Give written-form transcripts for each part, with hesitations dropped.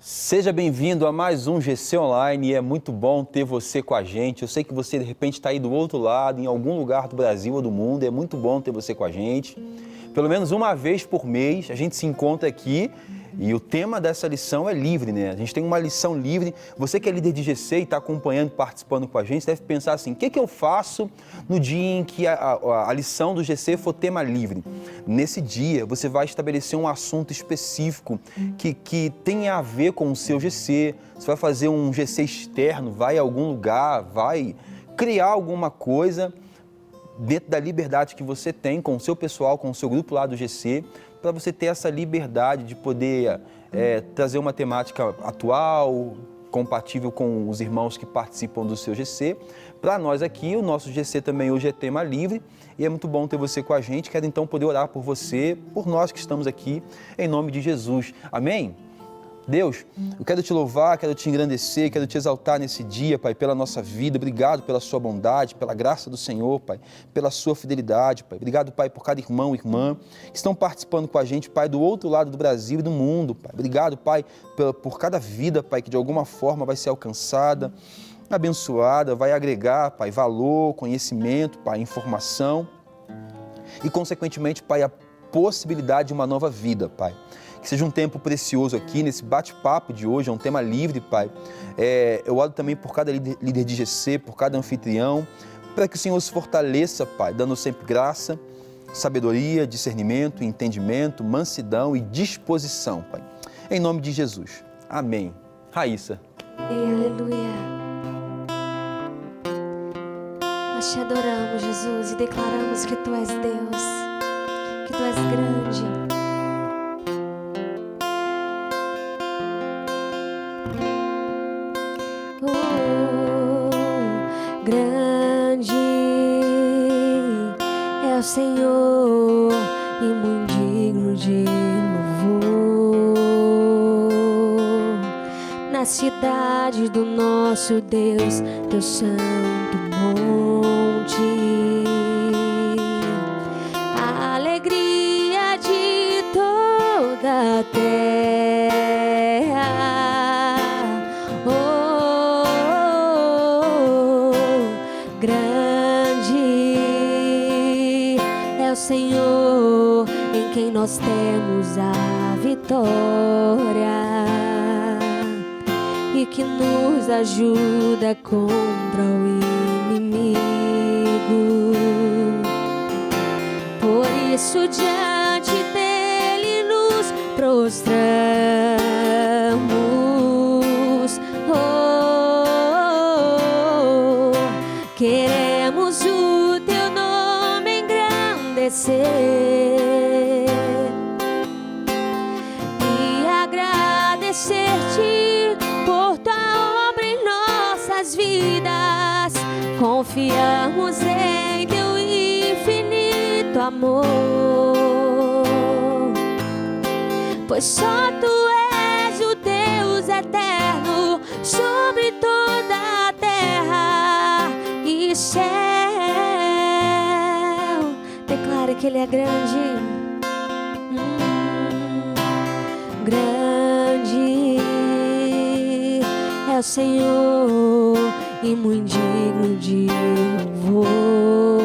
Seja bem-vindo a mais um GC Online e é muito bom ter você com a gente. Eu sei que você de repente está aí do outro lado, em algum lugar do Brasil ou do mundo, é muito bom ter você com a gente. Pelo menos uma vez por mês a gente se encontra aqui e o tema dessa lição é livre, né? A gente tem uma lição livre. Você que é líder de GC e está acompanhando, participando com a gente, deve pensar assim, o que eu faço no dia em que a lição do GC for tema livre? Nesse dia, você vai estabelecer um assunto específico que tenha a ver com o seu GC. Você vai fazer um GC externo, vai a algum lugar, vai criar alguma coisa dentro da liberdade que você tem com o seu pessoal, com o seu grupo lá do GC, para você ter essa liberdade de poder trazer uma temática atual, compatível com os irmãos que participam do seu GC. Para nós aqui, o nosso GC também hoje é tema livre e é muito bom ter você com a gente. Quero então poder orar por você, por nós que estamos aqui, em nome de Jesus. Amém? Deus, eu quero te louvar, quero te engrandecer, quero te exaltar nesse dia, Pai, pela nossa vida. Obrigado pela sua bondade, pela graça do Senhor, Pai, pela sua fidelidade, Pai. Obrigado, Pai, por cada irmão e irmã que estão participando com a gente, Pai, do outro lado do Brasil e do mundo, Pai. Obrigado, Pai, por cada vida, Pai, que de alguma forma vai ser alcançada, abençoada, vai agregar, Pai, valor, conhecimento, Pai, informação e, consequentemente, Pai, a possibilidade de uma nova vida, Pai. Que seja um tempo precioso aqui, nesse bate-papo de hoje, é um tema livre, Pai. Eu oro também por cada líder de GC, por cada anfitrião, para que o Senhor se fortaleça, Pai, dando sempre graça, sabedoria, discernimento, entendimento, mansidão e disposição, Pai. Em nome de Jesus. Amém. Raíssa. Aleluia. Nós te adoramos, Jesus, e declaramos que Tu és Deus, que Tu és grande. Grande é o Senhor e muito digno de louvor. Na cidade do nosso Deus, Teu santo monte, a alegria de toda a terra. Grande é o Senhor em quem nós temos a vitória e que nos ajuda contra o inimigo. Por isso diante dele nos prostramos. Queremos o Teu nome engrandecer e agradecer-Te por Tua obra em nossas vidas. Confiamos em Teu infinito amor, pois só Tu és o Deus eterno sobre toda a terra e céu. Declare que Ele é grande. Grande é o Senhor e muito digno de louvor.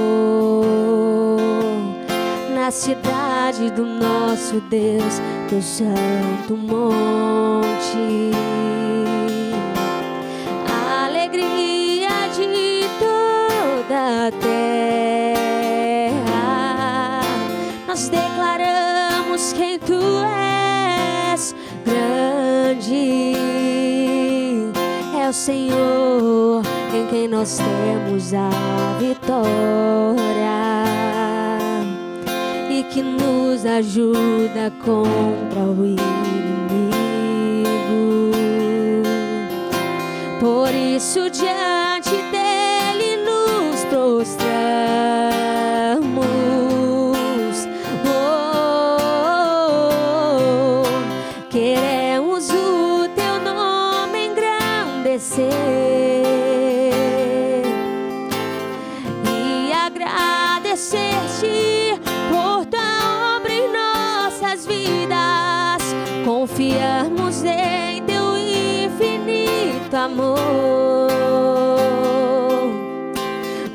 Na cidade do nosso Deus, Teu santo monte, a alegria de toda a terra. Nós declaramos quem Tu és. Grande é o Senhor em quem nós temos a vitória e que nos ajuda contra o inimigo. Por isso diante dele nos prostramos. Queremos o Teu nome engrandecer e agradecer-Te por Tua obra em nossas vidas. Confiamos em Teu amor,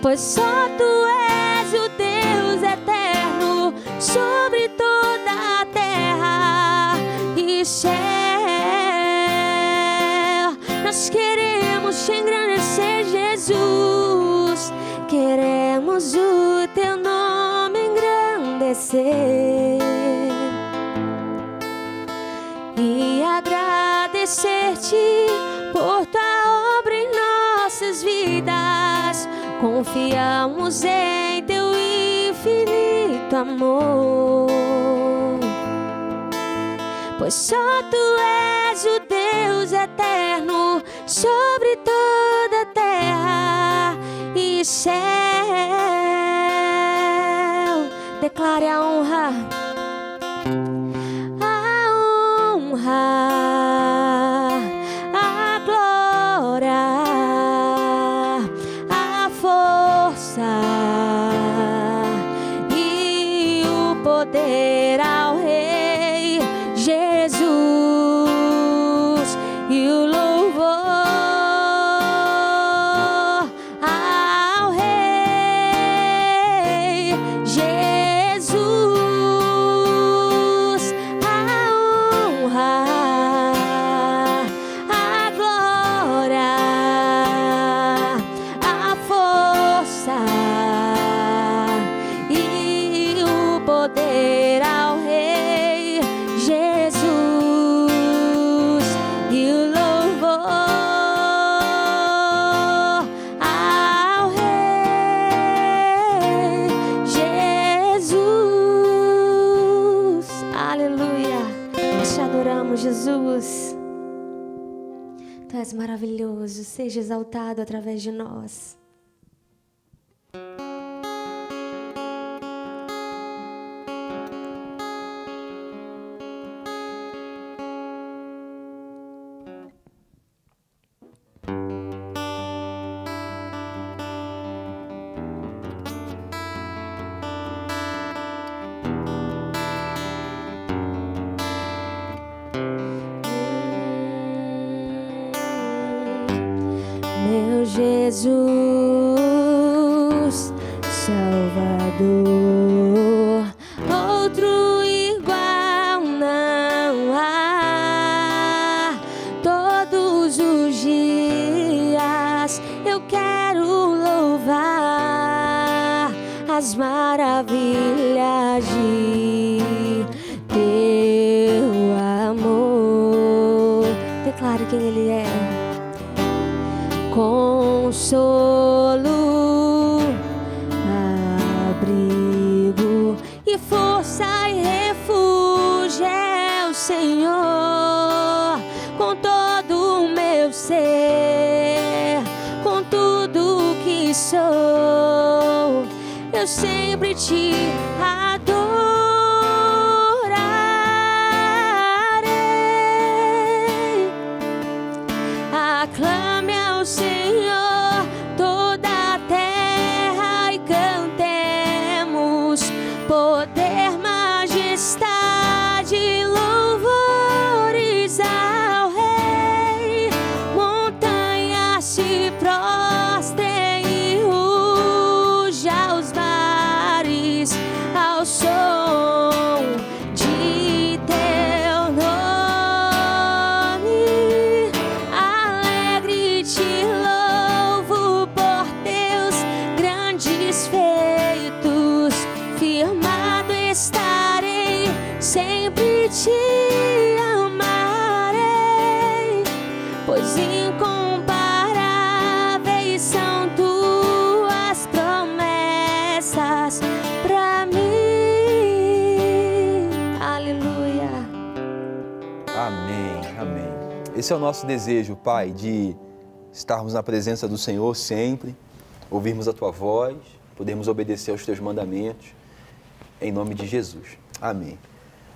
pois só tu és o Deus eterno sobre toda a terra e céu. Nós queremos te engrandecer, Jesus, queremos o teu nome engrandecer e agradecer-te por tua obra em nossas vidas. Confiamos em teu infinito amor, pois só tu és o Deus eterno sobre toda a terra e céu. Declare a honra, a glória, a força e o poder ao Rei Jesus e o louvor ao Rei Jesus, a honra, a glória, a força e o poder ao Rei Jesus e o louvor ao Rei Jesus. Aleluia. Nós te adoramos, Jesus. Tu és maravilhoso. Seja exaltado através de nós. Meu Jesus, Salvador, outro igual não há. Todos os dias eu quero louvar as maravilhas de teu amor. Declare quem Ele é. Consolo, abrigo e força e refúgio é o Senhor. Com todo o meu ser, com tudo que sou, eu sempre te adorarei. Aclame ao Senhor toda a terra e cantemos poder, majestade, louvores ao Rei. Montanhas se prostrem e ruja os mares ao som de teu nome. Alegre te louvo por teus grandes feitos. Firmado estarei, sempre te amarei, pois incomparáveis são tuas promessas pra mim. Aleluia. Amém, amém. Esse é o nosso desejo, Pai, de estarmos na presença do Senhor sempre, ouvirmos a Tua voz, podermos obedecer aos Teus mandamentos, em nome de Jesus. Amém.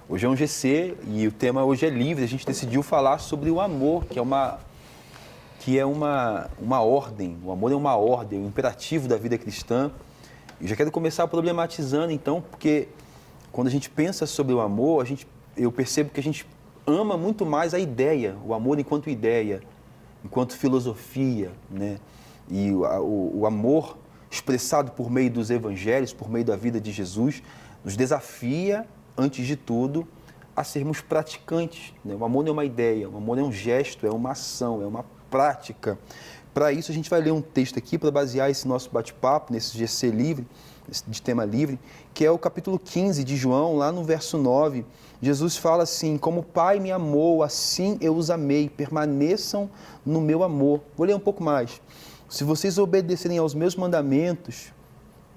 Hoje é um GC e o tema hoje é livre. A gente decidiu falar sobre o amor, que é uma ordem. O amor é uma ordem, um imperativo da vida cristã. Eu já quero começar problematizando, então, porque quando a gente pensa sobre o amor, eu percebo que a gente ama muito mais a ideia, o amor enquanto ideia, enquanto filosofia, né? E o amor expressado por meio dos evangelhos, por meio da vida de Jesus, nos desafia, antes de tudo, a sermos praticantes, né? O amor não é uma ideia, o amor é um gesto, é uma ação, é uma prática. Para isso, a gente vai ler um texto aqui para basear esse nosso bate-papo, nesse GC livre, de tema livre, que é o capítulo 15 de João, lá no verso 9. Jesus fala assim: como o Pai me amou, assim eu os amei, permaneçam no meu amor. Vou ler um pouco mais. Se vocês obedecerem aos meus mandamentos,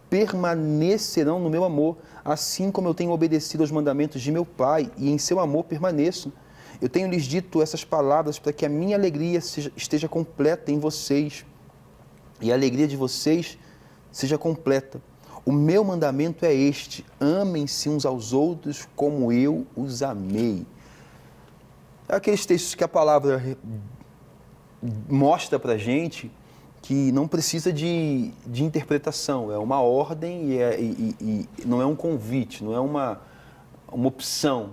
permanecerão no meu amor, assim como eu tenho obedecido aos mandamentos de meu Pai, e em seu amor permaneço. Eu tenho lhes dito essas palavras para que a minha alegria esteja completa em vocês, e a alegria de vocês seja completa. O meu mandamento é este: amem-se uns aos outros como eu os amei. É aqueles textos que a palavra mostra para a gente que não precisa de interpretação, é uma ordem e não é um convite, não é uma opção.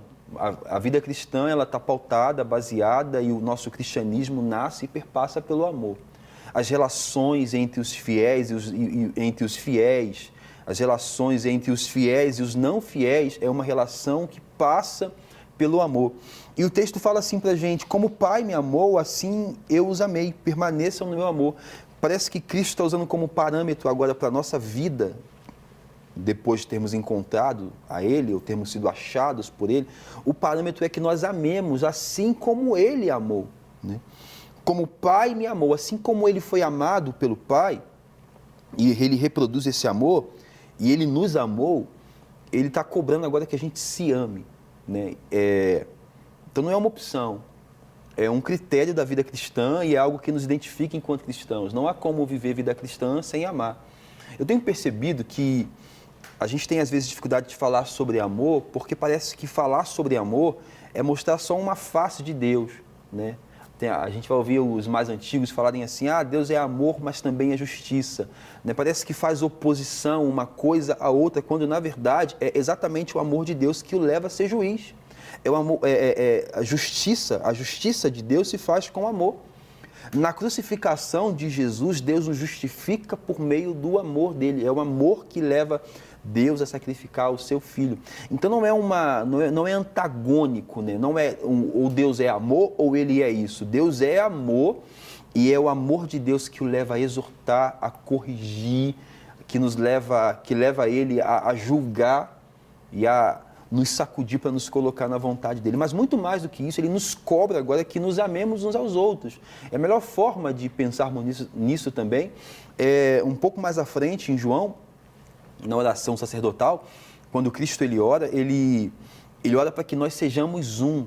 A vida cristã ela está pautada, baseada, e o nosso cristianismo nasce e perpassa pelo amor. As relações entre os fiéis entre os fiéis, as relações entre os fiéis e os não fiéis é uma relação que passa pelo amor. E o texto fala assim para a gente: como o Pai me amou, assim eu os amei, permaneçam no meu amor. Parece que Cristo está usando como parâmetro agora para a nossa vida, depois de termos encontrado a Ele, ou termos sido achados por Ele, o parâmetro é que nós amemos assim como Ele amou, né? Como o Pai me amou, assim como Ele foi amado pelo Pai, e Ele reproduz esse amor, e Ele nos amou, Ele está cobrando agora que a gente se ame, né? Então não é uma opção. É um critério da vida cristã e é algo que nos identifica enquanto cristãos. Não há como viver vida cristã sem amar. Eu tenho percebido que a gente tem às vezes dificuldade de falar sobre amor, porque parece que falar sobre amor é mostrar só uma face de Deus, né? A gente vai ouvir os mais antigos falarem assim: Deus é amor, mas também é justiça, né? Parece que faz oposição uma coisa à outra, quando na verdade é exatamente o amor de Deus que o leva a ser juiz. A justiça de Deus se faz com amor. Na crucificação de Jesus, Deus nos justifica por meio do amor dele. É o amor que leva Deus a sacrificar o seu Filho. Então não é antagônico, né? Não é ou Deus é amor ou ele é isso. Deus é amor e é o amor de Deus que o leva a exortar, a corrigir, que leva ele a julgar e a nos sacudir para nos colocar na vontade dele. Mas muito mais do que isso, ele nos cobra agora que nos amemos uns aos outros. É a melhor forma de pensarmos nisso também. Um pouco mais à frente, em João, na oração sacerdotal, quando Cristo ele ora para que nós sejamos um,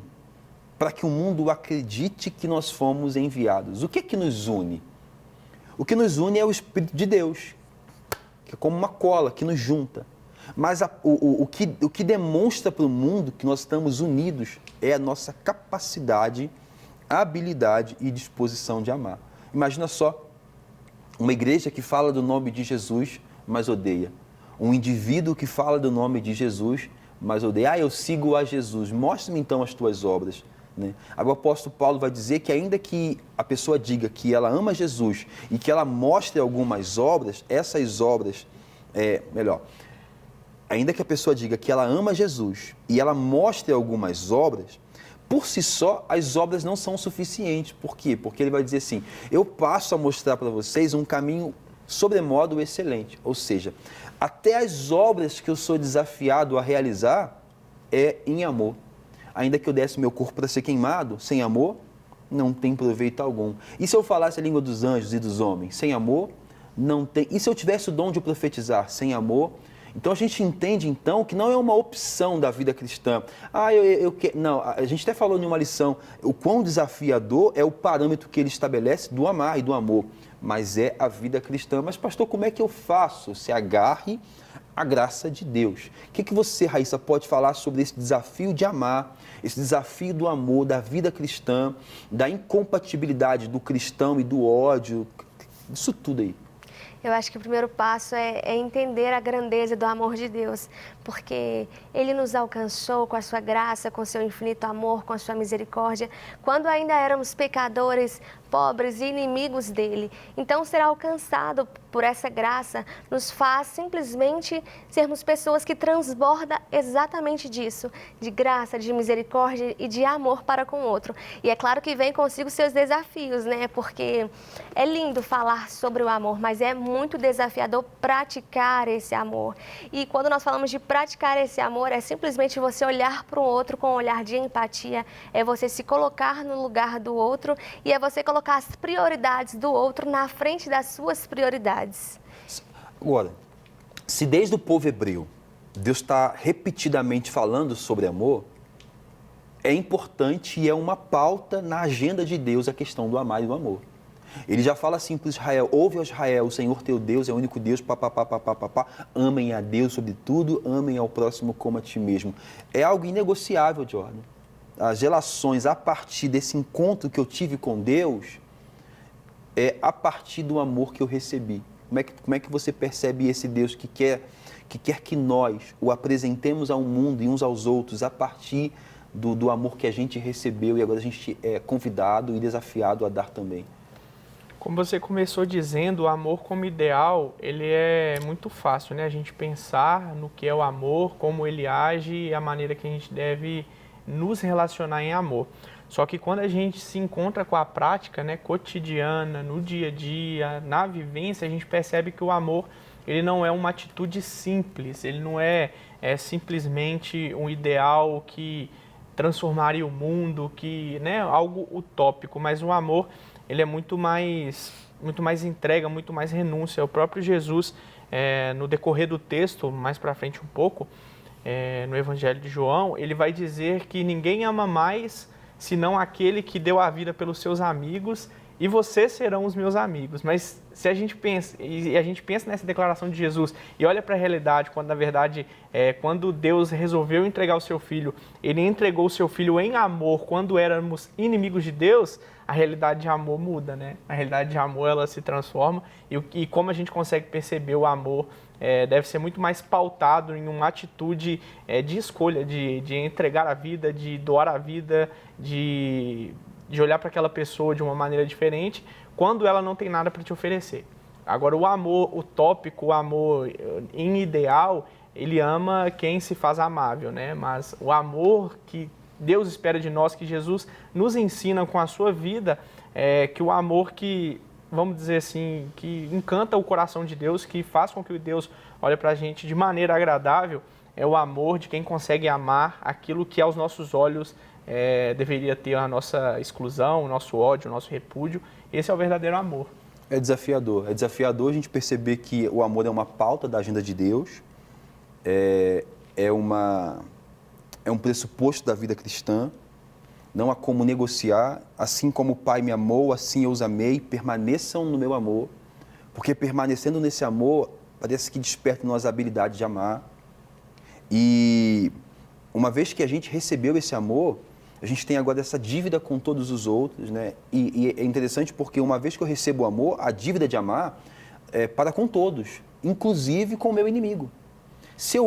para que o mundo acredite que nós fomos enviados. O que é que nos une? O que nos une é o Espírito de Deus, que é como uma cola que nos junta. Mas o que demonstra para o mundo que nós estamos unidos é a nossa capacidade, habilidade e disposição de amar. Imagina só, uma igreja que fala do nome de Jesus, mas odeia. Um indivíduo que fala do nome de Jesus, mas odeia. Eu sigo a Jesus. Mostre-me então as tuas obras, né? Agora o apóstolo Paulo vai dizer que ainda que a pessoa diga que ela ama Jesus e que ela mostre algumas obras, essas obras, ainda que a pessoa diga que ela ama Jesus e ela mostre algumas obras, por si só, as obras não são suficientes. Por quê? Porque ele vai dizer assim: eu passo a mostrar para vocês um caminho sobremodo excelente. Ou seja, até as obras que eu sou desafiado a realizar é em amor. Ainda que eu desse meu corpo para ser queimado, sem amor, não tem proveito algum. E se eu falasse a língua dos anjos e dos homens? Sem amor, não tem. E se eu tivesse o dom de profetizar? Sem amor? Então a gente entende então que não é uma opção da vida cristã. Não, a gente até falou em uma lição, o quão desafiador é o parâmetro que ele estabelece do amar e do amor, mas é a vida cristã. Mas pastor, como é que eu faço? Se agarre à graça de Deus. O que você, Raíssa, pode falar sobre esse desafio de amar, esse desafio do amor, da vida cristã, da incompatibilidade do cristão e do ódio, isso tudo aí? Eu acho que o primeiro passo é entender a grandeza do amor de Deus, porque Ele nos alcançou com a sua graça, com o seu infinito amor, com a sua misericórdia, quando ainda éramos pecadores, pobres e inimigos dele. Então, ser alcançado por essa graça nos faz simplesmente sermos pessoas que transbordam exatamente disso, de graça, de misericórdia e de amor para com o outro. E é claro que vem consigo seus desafios, né? Porque é lindo falar sobre o amor, mas é muito desafiador praticar esse amor. E quando nós falamos de praticar esse amor, é simplesmente você olhar para o outro com um olhar de empatia, é você se colocar no lugar do outro e é você colocar as prioridades do outro na frente das suas prioridades. Agora, se desde o povo hebreu Deus está repetidamente falando sobre amor, é importante e é uma pauta na agenda de Deus a questão do amar e do amor. Ele já fala assim para Israel: ouve, ó Israel, o Senhor teu Deus é o único Deus, amem a Deus sobre tudo, amem ao próximo como a ti mesmo. É algo inegociável, Jordan. As relações a partir desse encontro que eu tive com Deus é a partir do amor que eu recebi. Como é que você percebe esse Deus que quer que nós o apresentemos ao mundo e uns aos outros a partir do amor que a gente recebeu e agora a gente é convidado e desafiado a dar também? Como você começou dizendo, o amor como ideal, ele é muito fácil, né? A gente pensar no que é o amor, como ele age e a maneira que a gente deve nos relacionar em amor. Só que quando a gente se encontra com a prática, né, cotidiana, no dia a dia, na vivência, a gente percebe que o amor, ele não é uma atitude simples, ele não é simplesmente um ideal que transformaria o mundo, que, né, algo utópico, mas o amor, ele é muito mais entrega, muito mais renúncia. O próprio Jesus, no decorrer do texto, mais para frente um pouco, no Evangelho de João, ele vai dizer que ninguém ama mais senão aquele que deu a vida pelos seus amigos, e vocês serão os meus amigos. Mas se a gente pensa, e a gente pensa nessa declaração de Jesus e olha para a realidade, quando na verdade, quando Deus resolveu entregar o seu Filho, Ele entregou o seu Filho em amor quando éramos inimigos de Deus, a realidade de amor muda, né? A realidade de amor, ela se transforma e como a gente consegue perceber o amor deve ser muito mais pautado em uma atitude de escolha, de entregar a vida, de doar a vida, de olhar para aquela pessoa de uma maneira diferente, quando ela não tem nada para te oferecer. Agora, o amor utópico, o amor em ideal, ele ama quem se faz amável, né? Mas o amor que Deus espera de nós, que Jesus nos ensina com a sua vida, que o amor que, vamos dizer assim, que encanta o coração de Deus, que faz com que Deus olhe para a gente de maneira agradável, é o amor de quem consegue amar aquilo que aos nossos olhos deveria ter a nossa exclusão, o nosso ódio, o nosso repúdio. Esse é o verdadeiro amor. É desafiador a gente perceber que o amor é uma pauta da agenda de Deus, é um pressuposto da vida cristã, não há como negociar. Assim como o Pai me amou, assim eu os amei, permaneçam no meu amor, porque permanecendo nesse amor, parece que desperta em nós a habilidade de amar. E uma vez que a gente recebeu esse amor, a gente tem agora essa dívida com todos os outros, né? E é interessante porque uma vez que eu recebo o amor, a dívida de amar é para com todos, inclusive com o meu inimigo. Se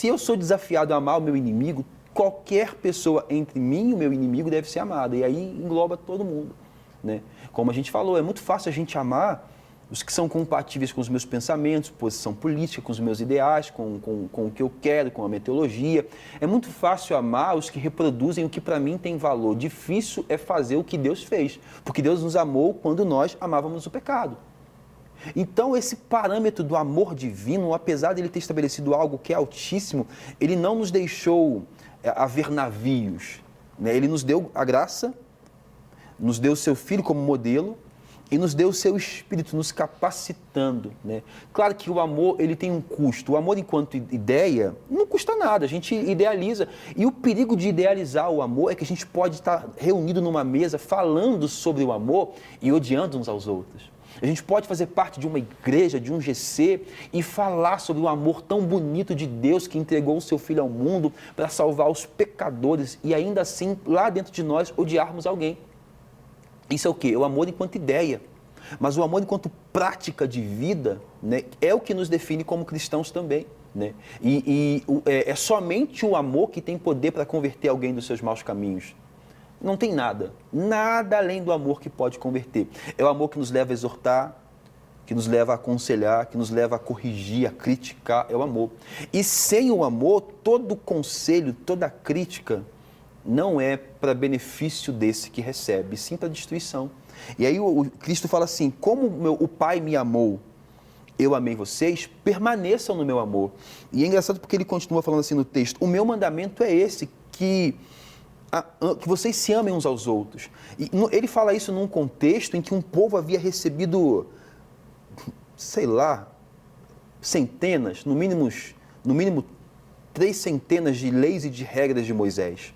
eu sou desafiado a amar o meu inimigo, qualquer pessoa entre mim e o meu inimigo deve ser amada, e aí engloba todo mundo, né? Como a gente falou, é muito fácil a gente amar os que são compatíveis com os meus pensamentos, posição política, com os meus ideais, com o que eu quero, com a minha teologia. É muito fácil amar os que reproduzem o que para mim tem valor. Difícil é fazer o que Deus fez, porque Deus nos amou quando nós amávamos o pecado. Então, esse parâmetro do amor divino, apesar de ele ter estabelecido algo que é altíssimo, ele não nos deixou haver navios, né? Ele nos deu a graça, nos deu o seu Filho como modelo e nos deu o seu Espírito nos capacitando, né? Claro que o amor, ele tem um custo. O amor enquanto ideia não custa nada, a gente idealiza. E o perigo de idealizar o amor é que a gente pode estar reunido numa mesa falando sobre o amor e odiando uns aos outros. A gente pode fazer parte de uma igreja, de um GC e falar sobre o amor tão bonito de Deus que entregou o seu Filho ao mundo para salvar os pecadores e ainda assim, lá dentro de nós, odiarmos alguém. Isso é o quê? É o amor enquanto ideia. Mas o amor enquanto prática de vida, né, é o que nos define como cristãos também, né? É somente o amor que tem poder para converter alguém dos seus maus caminhos. Não tem nada além do amor que pode converter. É o amor que nos leva a exortar, que nos leva a aconselhar, que nos leva a corrigir, a criticar, é o amor. E sem o amor, todo conselho, toda crítica não é para benefício desse que recebe, sim para destruição. E aí o Cristo fala assim, como o Pai me amou, eu amei vocês, permaneçam no meu amor. E é engraçado porque ele continua falando assim no texto, o meu mandamento é esse, que vocês se amem uns aos outros. E ele fala isso num contexto em que um povo havia recebido, sei lá, centenas, no mínimo 3 centenas de leis e de regras de Moisés.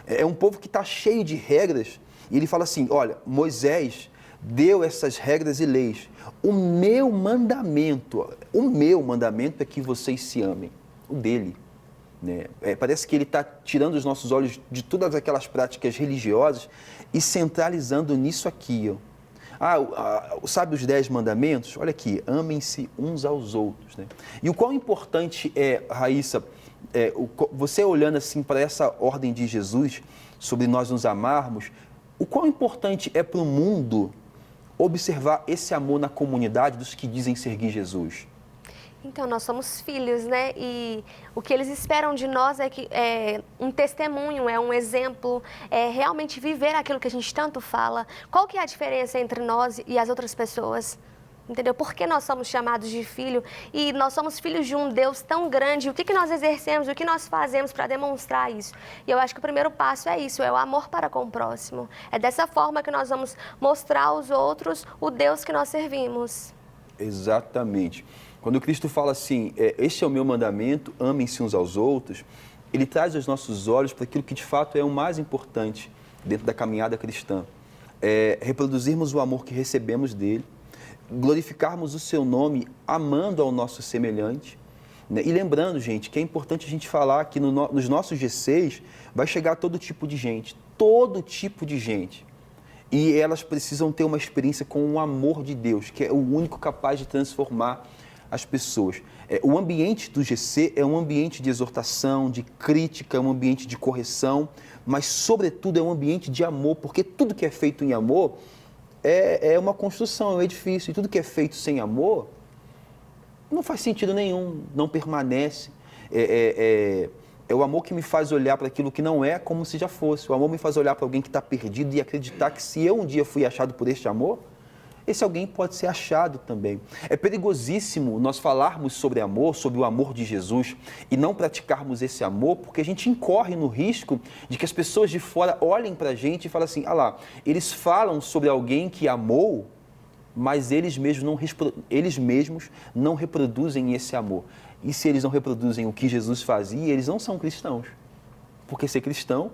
É um povo que está cheio de regras, e ele fala assim, olha, Moisés deu essas regras e leis. O meu mandamento é que vocês se amem, o dele. Né? Parece que ele está tirando os nossos olhos de todas aquelas práticas religiosas e centralizando nisso aqui. Sabe os 10 mandamentos? Olha aqui, amem-se uns aos outros. Né? E o quão importante é, Raíssa, você olhando assim para essa ordem de Jesus, sobre nós nos amarmos, o quão importante é para o mundo observar esse amor na comunidade dos que dizem seguir Jesus? Então, nós somos filhos, né? E o que eles esperam de nós é um testemunho, é um exemplo, é realmente viver aquilo que a gente tanto fala. Qual que é a diferença entre nós e as outras pessoas? Entendeu? Por que nós somos chamados de filho? E nós somos filhos de um Deus tão grande. O que nós exercemos, o que nós fazemos para demonstrar isso? E eu acho que o primeiro passo é isso, é o amor para com o próximo. É dessa forma que nós vamos mostrar aos outros o Deus que nós servimos. Exatamente. Quando Cristo fala assim, este é o meu mandamento, amem-se uns aos outros, ele traz os nossos olhos para aquilo que de fato é o mais importante dentro da caminhada cristã. Reproduzirmos o amor que recebemos dele, glorificarmos o seu nome amando ao nosso semelhante, né? E lembrando, gente, que é importante a gente falar que nos nossos G6 vai chegar todo tipo de gente, e elas precisam ter uma experiência com o amor de Deus, que é o único capaz de transformar as pessoas. O ambiente do GC é um ambiente de exortação, de crítica, é um ambiente de correção, mas sobretudo é um ambiente de amor, porque tudo que é feito em amor é uma construção, é um edifício. E tudo que é feito sem amor não faz sentido nenhum, não permanece. É o amor que me faz olhar para aquilo que não é como se já fosse. O amor me faz olhar para alguém que está perdido e acreditar que se eu um dia fui achado por este amor, esse alguém pode ser achado também. É perigosíssimo nós falarmos sobre amor, sobre o amor de Jesus, e não praticarmos esse amor, porque a gente incorre no risco de que as pessoas de fora olhem para a gente e falem assim, eles falam sobre alguém que amou, mas eles mesmos não reproduzem esse amor. E se eles não reproduzem o que Jesus fazia, eles não são cristãos. Porque ser cristão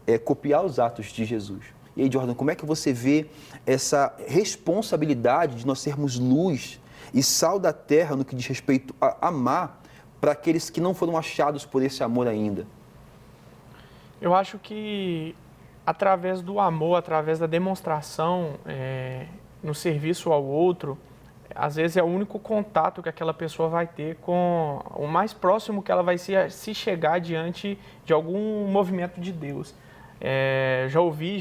é copiar os atos de Jesus. E aí, Jordan, como é que você vê essa responsabilidade de nós sermos luz e sal da terra no que diz respeito a amar para aqueles que não foram achados por esse amor ainda? Eu acho que através do amor, através da demonstração no serviço ao outro, às vezes é o único contato que aquela pessoa vai ter com o mais próximo que ela vai se chegar diante de algum movimento de Deus. Já ouvi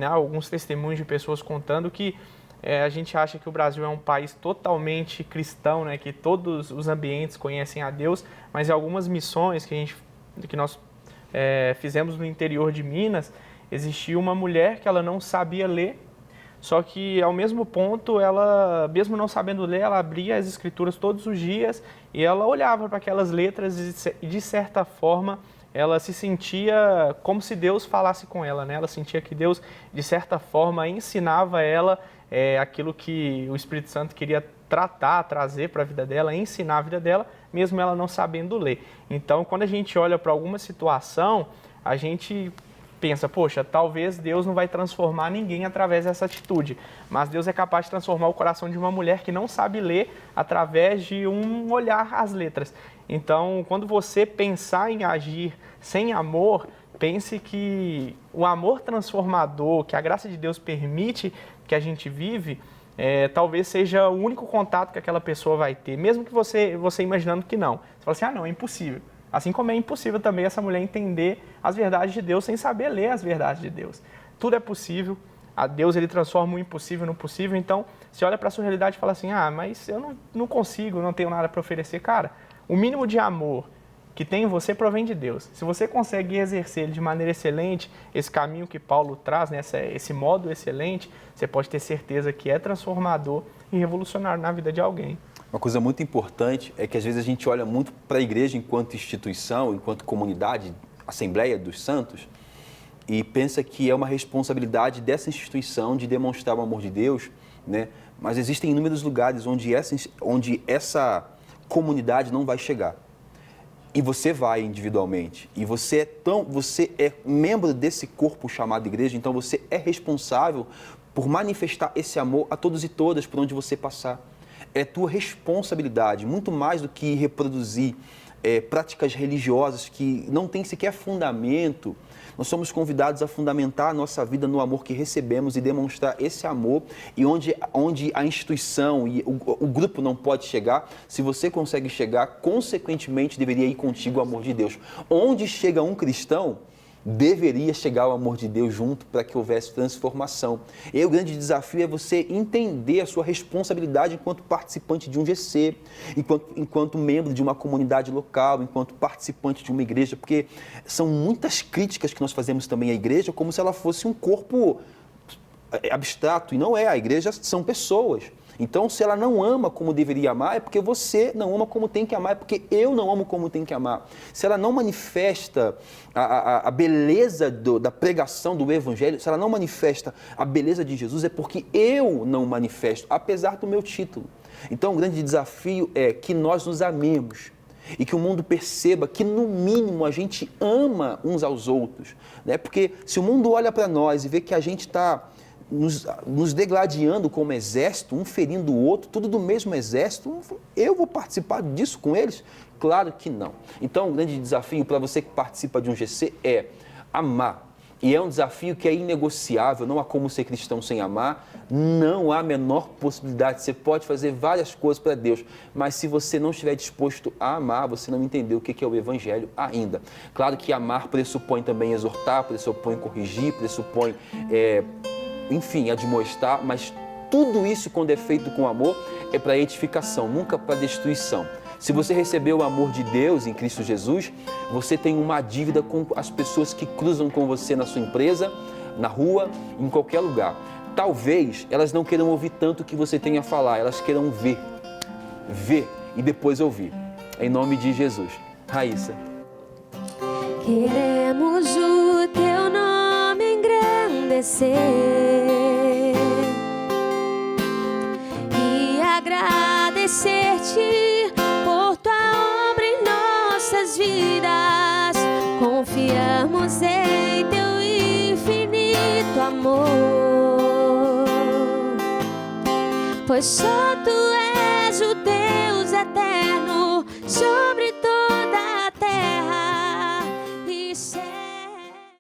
alguns testemunhos de pessoas contando que a gente acha que o Brasil é um país totalmente cristão, né, que todos os ambientes conhecem a Deus, mas em algumas missões que nós fizemos no interior de Minas, existia uma mulher que ela não sabia ler, só que ao mesmo ponto, ela, mesmo não sabendo ler, ela abria as escrituras todos os dias e ela olhava para aquelas letras e de certa forma ela se sentia como se Deus falasse com ela, né? Ela sentia que Deus, de certa forma, ensinava ela aquilo que o Espírito Santo queria trazer para a vida dela, ensinar a vida dela, mesmo ela não sabendo ler. Então, quando a gente olha para alguma situação, a gente pensa, poxa, talvez Deus não vai transformar ninguém através dessa atitude, mas Deus é capaz de transformar o coração de uma mulher que não sabe ler através de um olhar às letras. Então, quando você pensar em agir sem amor, pense que o amor transformador, que a graça de Deus permite que a gente vive, talvez seja o único contato que aquela pessoa vai ter, mesmo que você imaginando que não. Você fala assim, não, é impossível. Assim como é impossível também essa mulher entender as verdades de Deus sem saber ler as verdades de Deus. Tudo é possível. A Deus, ele transforma o impossível no possível. Então, você olha para a sua realidade e fala assim, mas eu não consigo, não tenho nada para oferecer. Cara, o mínimo de amor que tem em você provém de Deus. Se você consegue exercer ele de maneira excelente, esse caminho que Paulo traz, né, esse modo excelente, você pode ter certeza que é transformador e revolucionário na vida de alguém. Uma coisa muito importante é que às vezes a gente olha muito para a igreja enquanto instituição, enquanto comunidade, Assembleia dos Santos, e pensa que é uma responsabilidade dessa instituição de demonstrar o amor de Deus, né? Mas existem inúmeros lugares onde essa comunidade não vai chegar. E você vai individualmente. E você é membro desse corpo chamado igreja, então você é responsável por manifestar esse amor a todos e todas por onde você passar. É tua responsabilidade, muito mais do que reproduzir práticas religiosas que não têm sequer fundamento. Nós somos convidados a fundamentar a nossa vida no amor que recebemos e demonstrar esse amor. E onde a instituição e o grupo não pode chegar, se você consegue chegar, consequentemente deveria ir contigo o amor de Deus. Onde chega um cristão, deveria chegar o amor de Deus junto para que houvesse transformação. E aí, o grande desafio é você entender a sua responsabilidade enquanto participante de um GC, enquanto membro de uma comunidade local, enquanto participante de uma igreja, porque são muitas críticas que nós fazemos também à igreja como se ela fosse um corpo abstrato, e não é. A igreja são pessoas. Então, se ela não ama como deveria amar, é porque você não ama como tem que amar, é porque eu não amo como tem que amar. Se ela não manifesta a beleza da pregação do Evangelho, se ela não manifesta a beleza de Jesus, é porque eu não manifesto, apesar do meu título. Então, o grande desafio é que nós nos amemos e que o mundo perceba que, no mínimo, a gente ama uns aos outros, né? Porque se o mundo olha para nós e vê que a gente está nos degladiando como exército, um ferindo o outro, tudo do mesmo exército, eu vou participar disso com eles? Claro que não. Então, o grande desafio para você que participa de um GC é amar. E é um desafio que é inegociável, não há como ser cristão sem amar, não há a menor possibilidade. Você pode fazer várias coisas para Deus, mas se você não estiver disposto a amar, você não entendeu o que é o Evangelho ainda. Claro que amar pressupõe também exortar, pressupõe corrigir, pressupõe enfim, admoestar, mas tudo isso, quando é feito com amor, é para edificação, nunca para destruição. Se você recebeu o amor de Deus em Cristo Jesus, você tem uma dívida com as pessoas que cruzam com você na sua empresa, na rua, em qualquer lugar. Talvez elas não queiram ouvir tanto o que você tem a falar, elas queiram ver e depois ouvir. Em nome de Jesus. Raíssa. Queremos o teu nome engrandecer e agradecer-te por tua obra em nossas vidas. Confiamos em teu infinito amor, pois só tu és o Deus